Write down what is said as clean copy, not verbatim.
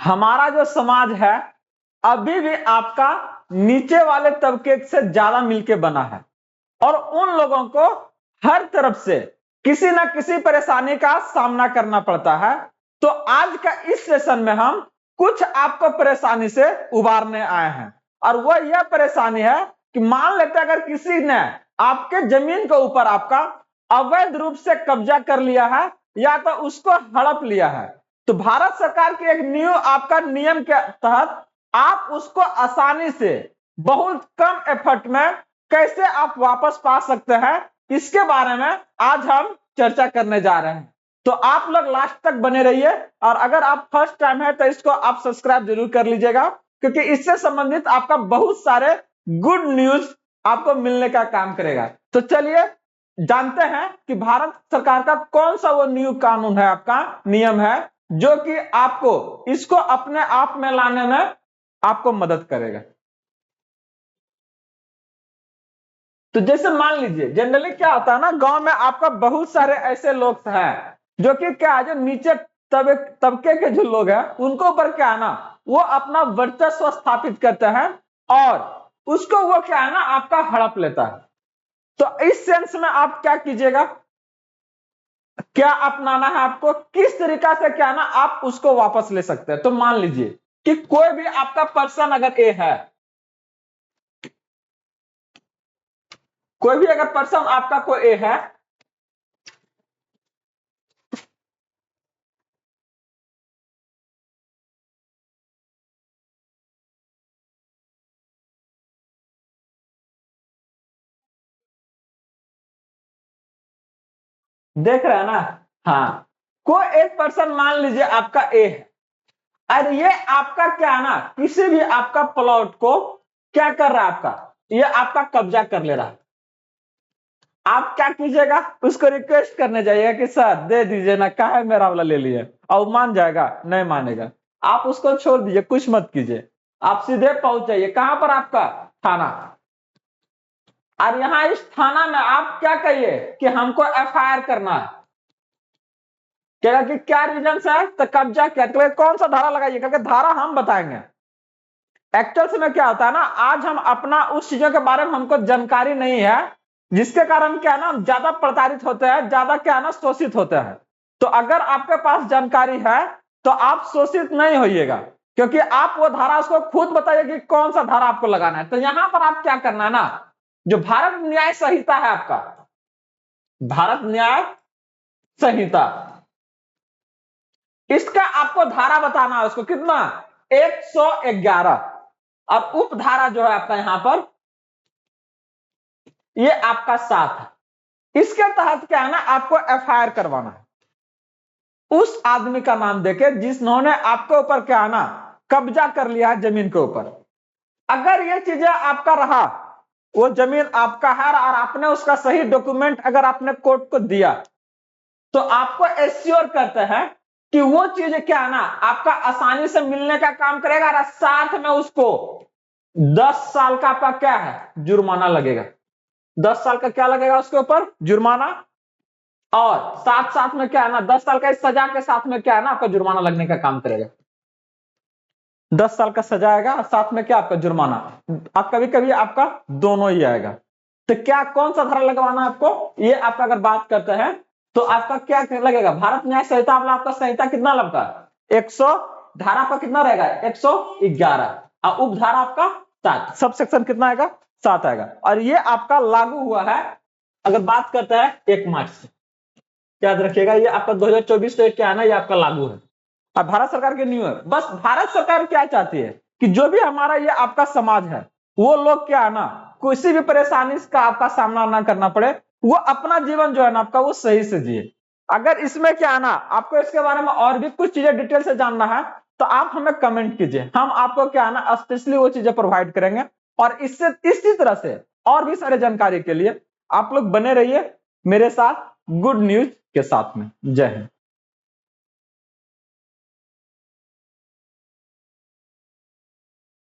हमारा जो समाज है अभी भी आपका नीचे वाले तबके से ज्यादा मिलके बना है और उन लोगों को हर तरफ से किसी ना किसी परेशानी का सामना करना पड़ता है। तो आज का इस सेशन में हम कुछ आपको परेशानी से उबारने आए हैं और वो यह परेशानी है कि मान लेते अगर किसी ने आपके जमीन के ऊपर आपका अवैध रूप से कब्जा कर लिया है या तो उसको हड़प लिया है, तो भारत सरकार के एक न्यू आपका नियम के तहत आप उसको आसानी से बहुत कम एफर्ट में कैसे आप वापस पा सकते हैं, इसके बारे में आज हम चर्चा करने जा रहे हैं। तो आप लोग लास्ट तक बने रहिए और अगर आप फर्स्ट टाइम है तो इसको आप सब्सक्राइब जरूर कर लीजिएगा, क्योंकि इससे संबंधित आपका बहुत सारे गुड न्यूज आपको मिलने का काम करेगा। तो चलिए जानते हैं कि भारत सरकार का कौन सा वो न्यू कानून है, आपका नियम है जो कि आपको इसको अपने आप में लाने में आपको मदद करेगा। तो जैसे मान लीजिए जनरली क्या होता है ना, गांव में आपका बहुत सारे ऐसे लोग हैं जो कि क्या है, जो नीचे तबके के जो लोग हैं उनको ऊपर क्या है ना, वो अपना वर्चस्व स्थापित करते हैं और उसको वो क्या है ना आपका हड़प लेता है। तो इस सेंस में आप क्या कीजिएगा, क्या अपनाना है आपको, किस तरीका से क्या ना आप उसको वापस ले सकते हैं। तो मान लीजिए कि कोई भी आपका पर्सन अगर ए है, कोई भी अगर पर्सन आपका कोई ए है, देख रहे हैं ना, हाँ, कोई एक पर्सन मान लीजिए आपका ए है और ये आपका क्या है ना किसी भी आपका प्लॉट को क्या कर रहा है, आपका ये आपका कब्जा कर ले रहा है। आप क्या कीजिएगा, उसको रिक्वेस्ट करने जाइएगा कि सर दे दीजिए ना, काहे मेरा वाला ले लिए, और मान जाएगा, नहीं मानेगा, आप उसको छोड़ दीजिए, कुछ मत कीजिए, आप सीधे पहुंच जाइए कहां पर, आपका थाना। और यहां इस थाना में आप क्या कहिए कि हमको एफआईआर करना है, कहेगा कि क्या रीजन से है, तो कब्जा किया, तो कौन सा धारा लगाइए, क्योंकि धारा हम बताएंगे। एक्चुअल में क्या होता है ना, आज हम अपना उस चीजों के बारे में हमको जानकारी नहीं है, जिसके कारण क्या है ना ज्यादा प्रताड़ित होते हैं, ज्यादा क्या है ना शोषित होते हैं। तो अगर आपके पास जानकारी है तो आप शोषित नहीं होइएगा, क्योंकि आप वो धारा उसको खुद बताइए कि कौन सा धारा आपको लगाना है। तो यहां पर आप क्या करना है ना, जो भारत न्याय संहिता है आपका, भारत न्याय संहिता, इसका आपको धारा बताना है उसको, कितना 111, और उपधारा जो है आपका यहां पर ये आपका 7 है। इसके तहत क्या है ना आपको एफआईआर करवाना है उस आदमी का नाम देके जिन्होंने आपके ऊपर क्या है ना कब्जा कर लिया है जमीन के ऊपर। अगर ये चीजें आपका रहा, वो जमीन आपका है और आपने उसका सही डॉक्यूमेंट अगर आपने कोर्ट को दिया, तो आपको एश्योर करते हैं कि वो चीज क्या है ना आपका आसानी से मिलने का काम करेगा, और साथ में उसको 10 साल का आपका क्या है जुर्माना लगेगा, 10 साल का क्या लगेगा उसके ऊपर जुर्माना, और साथ साथ में क्या है ना 10 साल का इस सजा के साथ में क्या है ना आपका जुर्माना लगने का काम करेगा। 10 साल का सजा आएगा और साथ में क्या आपका जुर्माना, आप कभी कभी आपका दोनों ही आएगा। तो क्या कौन सा धारा लगवाना है आपको, ये आपका अगर बात करते हैं तो आपका क्या लगेगा, भारत न्याय संहिता वाला आपका संहिता कितना लगता है 100, धारा आपका कितना रहेगा 111, और उपधारा आपका 7, सब सेक्शन कितना आएगा 7 आएगा। और ये आपका लागू हुआ है अगर बात करते हैं 1 मार्च से, याद रखिएगा ये आपका 2024 से क्या है ना ये आपका लागू है और भारत सरकार के न्यू है। बस भारत सरकार क्या चाहती है कि जो भी हमारा ये आपका समाज है वो लोग क्या है ना किसी भी परेशानी का आपका सामना ना करना पड़े, वो अपना जीवन जो है ना आपका वो सही से जिए। अगर इसमें क्या है ना आपको इसके बारे में और भी कुछ चीजें डिटेल से जानना है तो आप हमें कमेंट कीजिए, हम आपको क्या है ना स्पेशली वो चीजें प्रोवाइड करेंगे। और इससे इसी तरह से और भी सारे जानकारी के लिए आप लोग बने रहिए मेरे साथ गुड न्यूज के साथ में। जय हिंद।